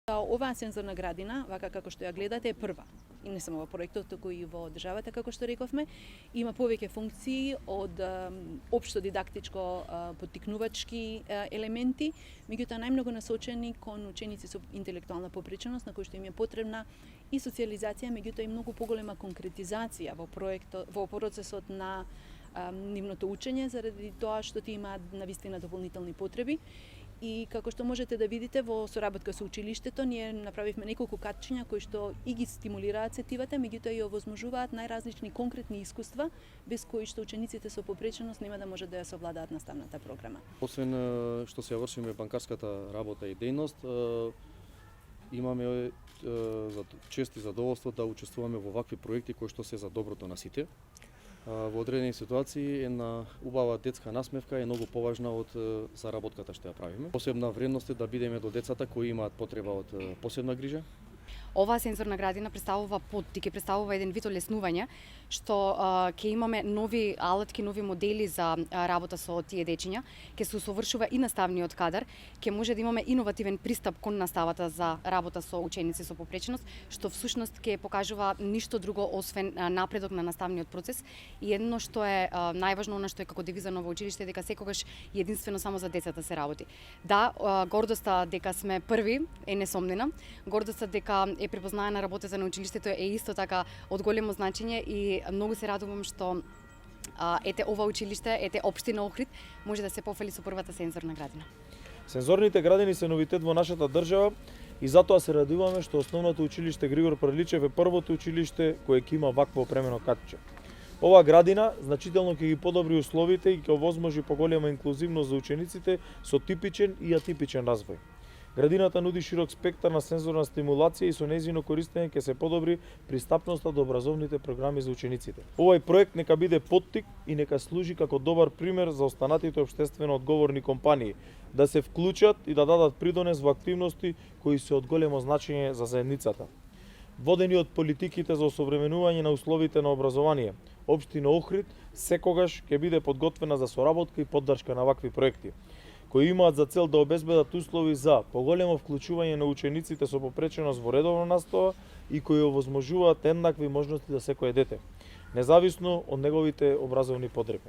Оваа сензорна градина, вака како што ја гледате, е прва. И не само во проектот, туку и во државата, како што рековме. Има повеќе функции од општо дидактичко поттикнувачки елементи, меѓутоа најмногу насочени кон ученици со интелектуална попреченост, на кои што им е потребна и социализација, меѓутоа и многу поголема конкретизација во проектот, во процесот на нивното учење, заради тоа што ти имаат навистина дополнителни потреби. И како што можете да видите во соработка со училиштето, ние направивме неколку катчиња кои што и ги стимулираат сетивата, меѓутоа и овозможуваат најразлични конкретни искуства, без кои што учениците со попреченост нема да можат да ја совладаат наставната програма. Освен што се вршиме банкарската работа и дејност, имаме чест и задоволство да учествуваме во вакви проекти кои што се за доброто на сите. Во одредени ситуации една убава детска насмевка е многу поважна од заработката што ја правиме. Посебна вредност е да бидеме до децата кои имаат потреба од посебна грижа. Оваа сензорна градина представува поттик, представува еден вид олеснување, што ќе имаме нови алатки, нови модели за работа со тие дечиња, ќе се усовршува и наставниот кадар, ќе може да имаме иновативен пристап кон наставата за работа со ученици со попреченост, што всушност ќе покажува ништо друго освен напредок на наставниот процес. И едно што е најважно, она што е како девиза на ново училиште, дека секогаш единствено само за децата се работи. Да, гордоста дека сме први е несомнена, гордоста дека е препознаена работата на училиштето е исто така од големо значење и многу се радувам што ете ова училиште, ете општина Охрид може да се пофали со првата сензорна градина. Сензорните градини се новитет во нашата држава и затоа се радуваме што основното училиште Григор Приличев е првото училиште кое ќе има вакво опремено катче. Оваа градина значително ќе ги подобри условите и ќе овозможи поголема инклузивност за учениците со типичен и атипичен развој. Градината нуди широк спектар на сензорна стимулација и со нејзино користење ќе се подобри пристапноста до образовните програми за учениците. Овој проект нека биде поттик и нека служи како добар пример за останатите општествено одговорни компании да се вклучат и да дадат придонес во активности кои се од големо значење за заедницата. Водени од политиките за осовременување на условите на образование, општина Охрид секогаш ќе биде подготвена за соработка и поддршка на вакви проекти, кои имаат за цел да обезбедат услови за поголемо вклучување на учениците со попреченост во редовна настава и кои овозможуваат еднакви можности за секое дете, независно од неговите образовни потреби.